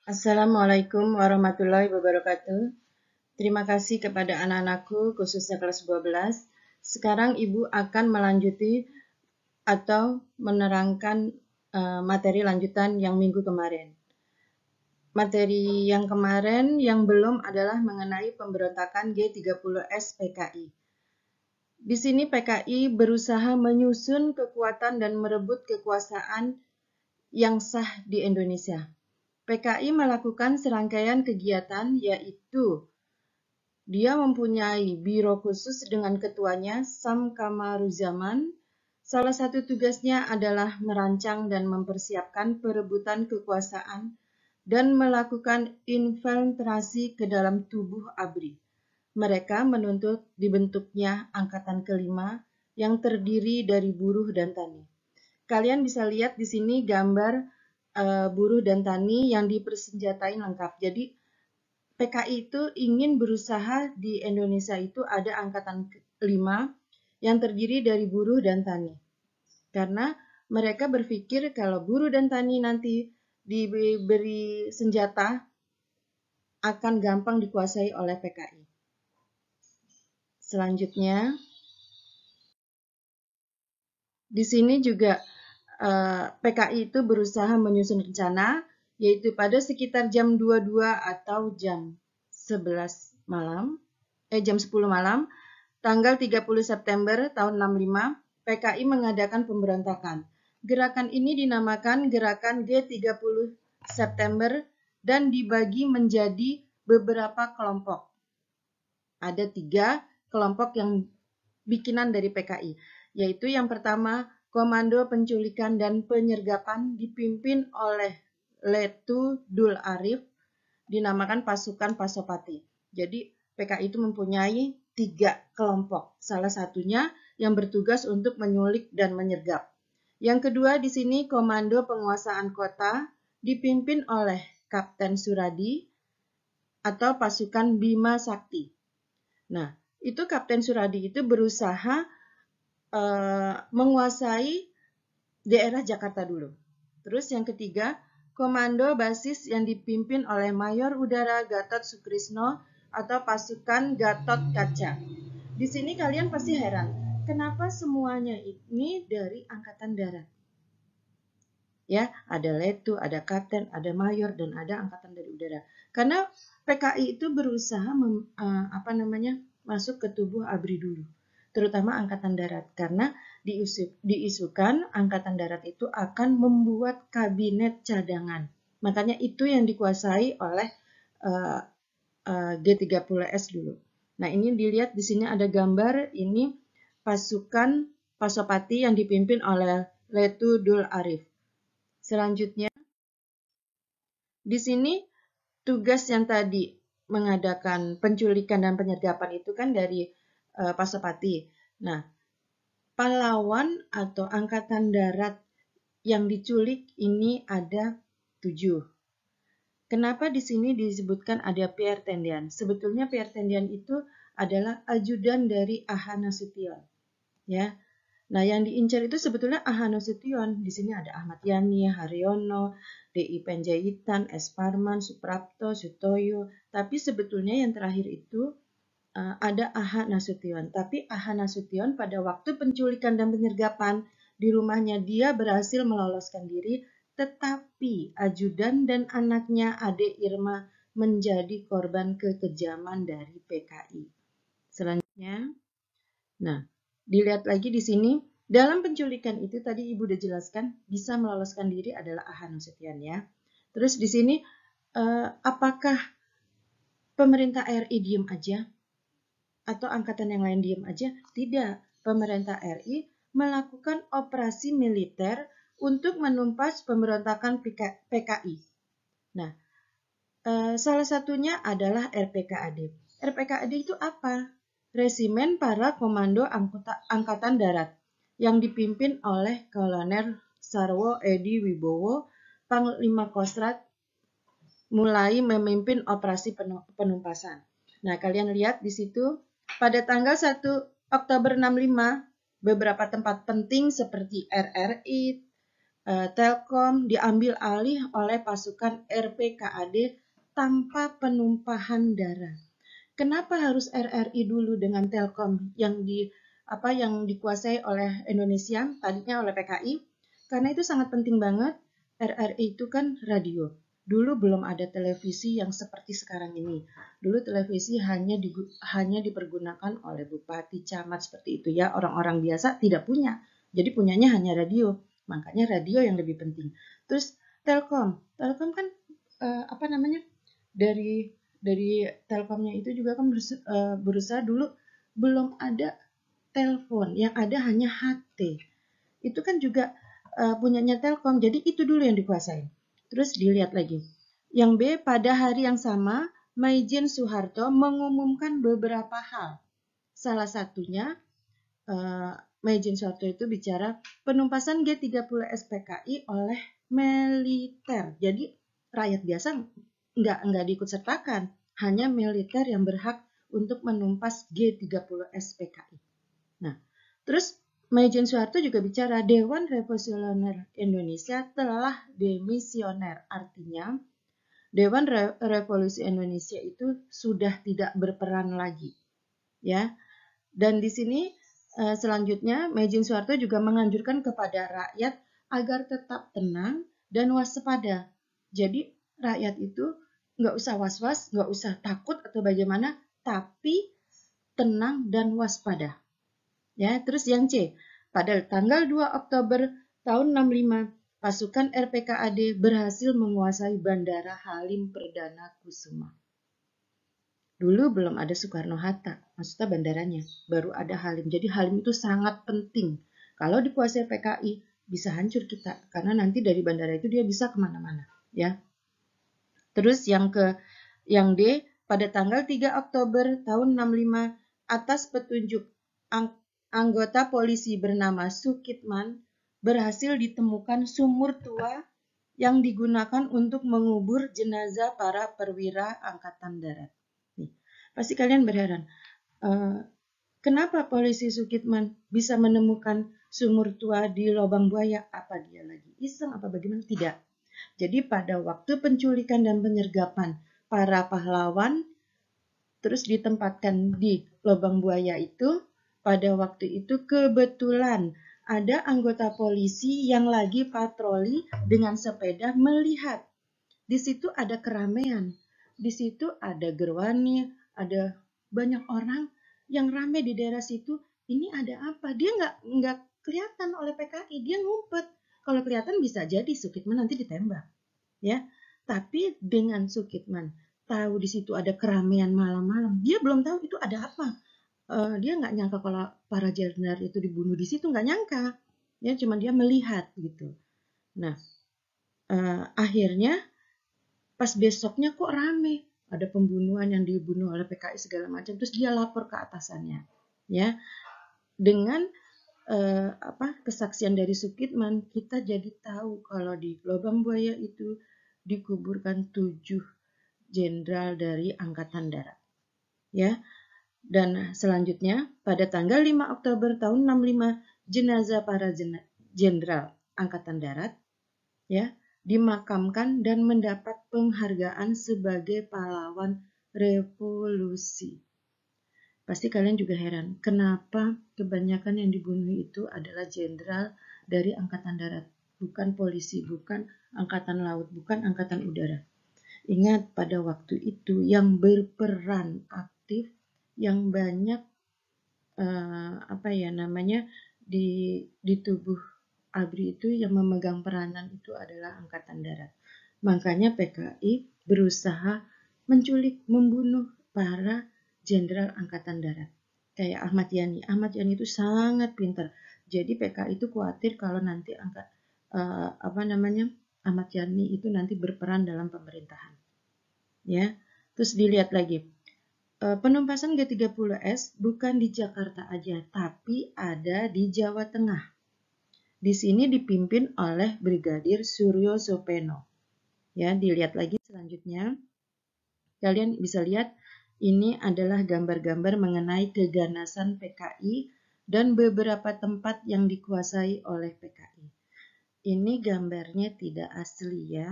Assalamualaikum warahmatullahi wabarakatuh. Terima kasih kepada anak-anakku, khususnya kelas 12. Sekarang Ibu akan melanjuti atau menerangkan materi lanjutan yang minggu kemarin. Materi yang kemarin yang belum adalah mengenai pemberontakan G30S PKI. Di sini PKI berusaha menyusun kekuatan dan merebut kekuasaan yang sah di Indonesia. PKI melakukan serangkaian kegiatan, yaitu dia mempunyai biro khusus dengan ketuanya, Sam Kamaruzaman. Salah satu tugasnya adalah merancang dan mempersiapkan perebutan kekuasaan dan melakukan infiltrasi ke dalam tubuh ABRI. Mereka menuntut dibentuknya Angkatan Kelima yang terdiri dari buruh dan tani. Kalian bisa lihat di sini gambar buruh dan tani yang dipersenjatai lengkap. Jadi PKI itu ingin berusaha di Indonesia itu ada Angkatan 5 yang terdiri dari buruh dan tani. Karena mereka berpikir kalau buruh dan tani nanti diberi senjata akan gampang dikuasai oleh PKI. Selanjutnya, di sini juga PKI itu berusaha menyusun rencana, yaitu pada sekitar jam 22 atau jam 10 malam, tanggal 30 September tahun 65, PKI mengadakan pemberontakan. Gerakan ini dinamakan Gerakan G30 September dan dibagi menjadi beberapa kelompok. Ada 3 kelompok yang bikinan dari PKI, yaitu yang pertama, Komando Penculikan dan Penyergapan dipimpin oleh Letu Dul Arif, dinamakan Pasukan Pasopati. Jadi PKI itu mempunyai 3 kelompok, salah satunya yang bertugas untuk menyulik dan menyergap. Yang kedua di sini Komando Penguasaan Kota dipimpin oleh Kapten Suradi atau pasukan Bima Sakti. Nah, itu Kapten Suradi itu berusaha menguasai daerah Jakarta dulu. Terus yang ketiga, Komando Basis yang dipimpin oleh Mayor Udara Gatot Sukrisno atau pasukan Gatot Kaca. Di sini kalian pasti heran, kenapa semuanya ini dari Angkatan Darat? Ya, ada Letu, ada Kapten, ada Mayor, dan ada Angkatan dari Udara. Karena PKI itu berusaha masuk ke tubuh ABRI dulu, terutama Angkatan Darat, karena diisukan Angkatan Darat itu akan membuat kabinet cadangan. Makanya itu yang dikuasai oleh G30S dulu. Nah, ini dilihat di sini ada gambar, ini pasukan Pasopati yang dipimpin oleh Letu Dul Arif. Selanjutnya, di sini tugas yang tadi mengadakan penculikan dan penyergapan itu kan dari Pasopati. Nah, pahlawan atau Angkatan Darat yang diculik ini ada 7. Kenapa di sini disebutkan ada Pierre Tendian? Sebetulnya Pierre Tendian itu adalah ajudan dari Aha Nasution. Ya. Nah, yang diincar itu sebetulnya Aha Nasution. Di sini ada Ahmad Yani, Haryono, D.I. Panjaitan, S. Parman, Suprapto, Sutoyo. Tapi sebetulnya yang terakhir itu ada Aha Nasution. Tapi Aha Nasution pada waktu penculikan dan penyergapan di rumahnya dia berhasil meloloskan diri, tetapi ajudan dan anaknya Ade Irma menjadi korban kekejaman dari PKI. Selanjutnya, nah, dilihat lagi di sini, dalam penculikan itu tadi Ibu udah jelaskan, bisa meloloskan diri adalah Aha Nasution ya. Terus di sini, apakah pemerintah RI diem aja? Atau angkatan yang lain diem aja? Tidak. Pemerintah RI melakukan operasi militer untuk menumpas pemberontakan PKI. Nah, salah satunya adalah RPKAD. RPKAD itu apa? Resimen Para Komando Angkatan Darat yang dipimpin oleh Kolonel Sarwo Edi Wibowo, Panglima Kostrat, mulai memimpin operasi penumpasan. Nah, kalian lihat di situ pada tanggal 1 Oktober 65, beberapa tempat penting seperti RRI, Telkom diambil alih oleh pasukan RPKAD tanpa penumpahan darah. Kenapa harus RRI dulu dengan Telkom yang dikuasai oleh Indonesia, tadinya oleh PKI? Karena itu sangat penting banget. RRI itu kan radio. Dulu belum ada televisi yang seperti sekarang ini. Dulu televisi hanya dipergunakan oleh bupati, camat seperti itu ya. Orang-orang biasa tidak punya. Jadi punyanya hanya radio. Makanya radio yang lebih penting. Terus Telkom kan dari Telkomnya itu juga kan berusaha dulu belum ada telepon, yang ada hanya HT. Itu kan juga punyanya Telkom, jadi itu dulu yang dikuasai. Terus dilihat lagi. Yang B, pada hari yang sama, Maijen Soeharto mengumumkan beberapa hal. Salah satunya, Maijen Soeharto itu bicara penumpasan G30 SPKI oleh militer. Jadi rakyat biasa nggak diikut sertakan, hanya militer yang berhak untuk menumpas G30 SPKI. Nah, terus Maijen Soeharto juga bicara Dewan Revolusioner Indonesia telah demisioner, artinya Dewan Revolusi Indonesia itu sudah tidak berperan lagi, ya. Dan di sini selanjutnya Maijen Soeharto juga menganjurkan kepada rakyat agar tetap tenang dan waspada. Jadi rakyat itu nggak usah was-was, nggak usah takut atau bagaimana, tapi tenang dan waspada. Ya, terus yang C, pada tanggal 2 Oktober tahun 65, pasukan RPKAD berhasil menguasai Bandara Halim Perdana Kusuma. Dulu belum ada Soekarno-Hatta, maksudnya bandaranya, baru ada Halim. Jadi Halim itu sangat penting. Kalau dikuasai PKI, bisa hancur kita, karena nanti dari bandara itu dia bisa kemana-mana. Ya. Terus yang D, pada tanggal 3 Oktober tahun 65, atas petunjuk anggota polisi bernama Sukitman, berhasil ditemukan sumur tua yang digunakan untuk mengubur jenazah para perwira Angkatan Darat. Pasti kalian berheran, kenapa polisi Sukitman bisa menemukan sumur tua di lubang buaya? Apa dia lagi iseng apa bagaimana? Tidak. Jadi pada waktu penculikan dan penyergapan para pahlawan terus ditempatkan di lubang buaya itu, pada waktu itu kebetulan ada anggota polisi yang lagi patroli dengan sepeda melihat. Di situ ada keramaian. Di situ ada gerwani, ada banyak orang yang ramai di daerah situ. Ini ada apa? Dia nggak kelihatan oleh PKI, dia ngumpet. Kalau kelihatan bisa jadi Sukitman nanti ditembak, ya. Tapi dengan Sukitman tahu di situ ada keramaian malam-malam, dia belum tahu itu ada apa. Dia nggak nyangka kalau para jenderal itu dibunuh di situ, nggak nyangka. Ya, cuma dia melihat gitu. Nah, akhirnya pas besoknya kok rame, ada pembunuhan yang dibunuh oleh PKI segala macam, terus dia lapor ke atasannya, ya. Dengan kesaksian dari Sukitman, kita jadi tahu kalau di lubang buaya itu dikuburkan 7 jenderal dari Angkatan Darat, ya. Dan selanjutnya pada tanggal 5 Oktober tahun 65, jenazah para jenderal Angkatan Darat, ya, dimakamkan dan mendapat penghargaan sebagai pahlawan revolusi. Pasti kalian juga heran, kenapa kebanyakan yang dibunuh itu adalah jenderal dari Angkatan Darat, bukan polisi, bukan Angkatan Laut, bukan Angkatan Udara. Ingat, pada waktu itu yang berperan aktif, yang banyak di tubuh ABRI itu yang memegang peranan itu adalah Angkatan Darat. Makanya PKI berusaha menculik, membunuh para jenderal Angkatan Darat. Kayak Ahmad Yani. Ahmad Yani itu sangat pintar. Jadi PKI itu khawatir kalau nanti Ahmad Yani itu nanti berperan dalam pemerintahan. Ya. Terus dilihat lagi. Penumpasan G30S bukan di Jakarta aja, tapi ada di Jawa Tengah. Di sini dipimpin oleh Brigadir Suryo Sopeno. Ya, dilihat lagi selanjutnya. Kalian bisa lihat ini adalah gambar-gambar mengenai keganasan PKI dan beberapa tempat yang dikuasai oleh PKI. ini gambarnya tidak asli ya.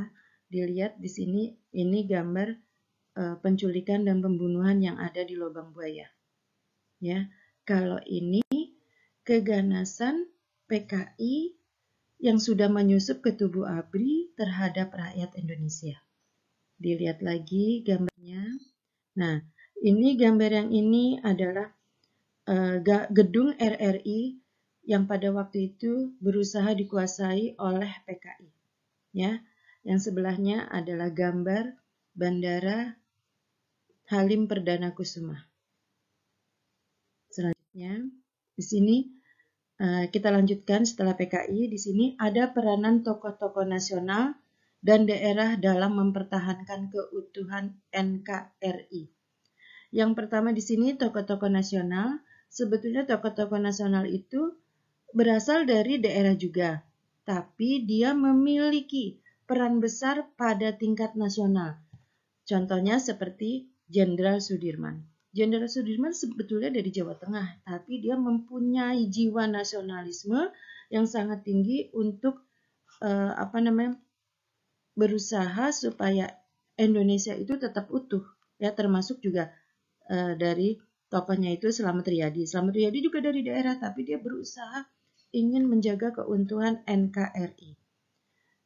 Dilihat di sini, ini gambar penculikan dan pembunuhan yang ada di Lubang Buaya. Ya, kalau ini keganasan PKI yang sudah menyusup ke tubuh ABRI terhadap rakyat Indonesia. Dilihat lagi gambarnya. Nah, ini gambar yang ini adalah gedung RRI yang pada waktu itu berusaha dikuasai oleh PKI. Ya, yang sebelahnya adalah gambar Bandara Halim Perdana Kusuma. Selanjutnya, di sini kita lanjutkan setelah PKI. Di sini ada peranan tokoh-tokoh nasional dan daerah dalam mempertahankan keutuhan NKRI. Yang pertama di sini tokoh-tokoh nasional. Sebetulnya tokoh-tokoh nasional itu berasal dari daerah juga, tapi dia memiliki peran besar pada tingkat nasional. Contohnya seperti Jenderal Sudirman. Jenderal Sudirman sebetulnya dari Jawa Tengah, tapi dia mempunyai jiwa nasionalisme yang sangat tinggi untuk berusaha supaya Indonesia itu tetap utuh, ya, termasuk juga dari tokohnya itu Slamet Riyadi. Slamet Riyadi juga dari daerah, tapi dia berusaha ingin menjaga keutuhan NKRI.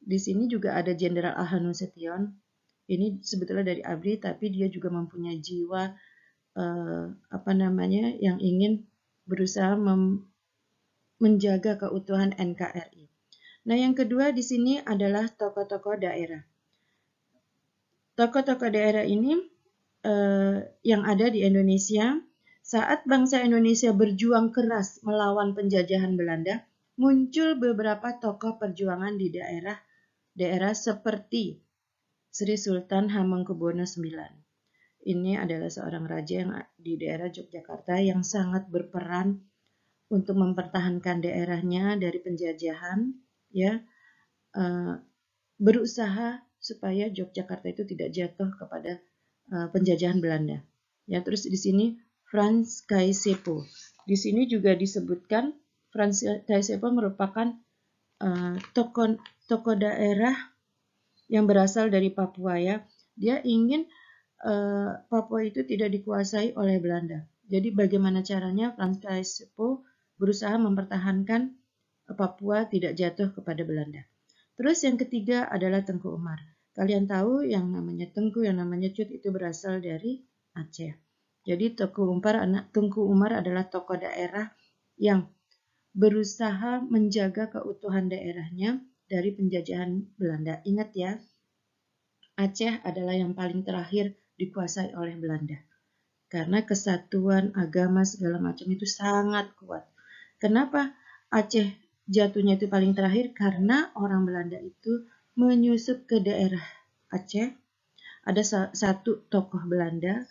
Di sini juga ada Jenderal Ahanu Setion. Ini sebetulnya dari ABRI, tapi dia juga mempunyai jiwa yang ingin berusaha menjaga keutuhan NKRI. Nah, yang kedua di sini adalah tokoh-tokoh daerah. Tokoh-tokoh daerah ini yang ada di Indonesia saat bangsa Indonesia berjuang keras melawan penjajahan Belanda, muncul beberapa tokoh perjuangan di daerah seperti Sri Sultan Hamengkubuwono IX. Ini adalah seorang raja yang di daerah Yogyakarta yang sangat berperan untuk mempertahankan daerahnya dari penjajahan, ya, berusaha supaya Yogyakarta itu tidak jatuh kepada penjajahan Belanda. Ya, terus di sini Frans Kaisepo. Di sini juga disebutkan Frans Kaisepo merupakan tokoh daerah yang berasal dari Papua, ya. Dia ingin Papua itu tidak dikuasai oleh Belanda. Jadi bagaimana caranya Frans Kaisepo berusaha mempertahankan Papua tidak jatuh kepada Belanda. Terus yang ketiga adalah Tengku Umar. Kalian tahu yang namanya Tengku, yang namanya Cut itu berasal dari Aceh. Jadi Tengku Umar adalah tokoh daerah yang berusaha menjaga keutuhan daerahnya dari penjajahan Belanda. Ingat ya, Aceh adalah yang paling terakhir dikuasai oleh Belanda. Karena kesatuan agama segala macam itu sangat kuat. Kenapa Aceh jatuhnya itu paling terakhir? Karena orang Belanda itu menyusup ke daerah Aceh. Ada satu tokoh Belanda,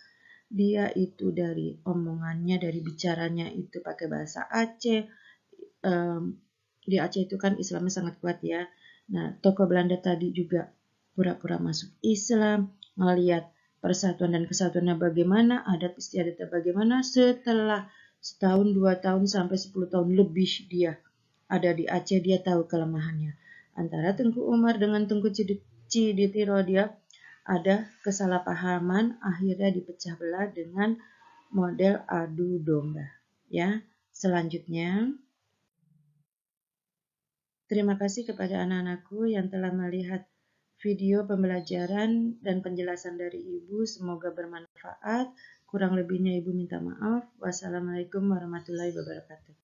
dia itu dari omongannya, dari bicaranya itu pakai bahasa Aceh. Di Aceh itu kan Islamnya sangat kuat ya. Nah, tokoh Belanda tadi juga pura-pura masuk Islam, melihat persatuan dan kesatuannya bagaimana, adat istiadatnya bagaimana. Setelah setahun, 2 tahun, sampai 10 tahun lebih dia ada di Aceh, dia tahu kelemahannya. Antara Tengku Umar dengan Tengku Ciditiro dia ada kesalahpahaman, akhirnya dipecah belah dengan model adu domba. Ya, selanjutnya, terima kasih kepada anak-anakku yang telah melihat video pembelajaran dan penjelasan dari Ibu. Semoga bermanfaat. Kurang lebihnya Ibu minta maaf. Wassalamualaikum warahmatullahi wabarakatuh.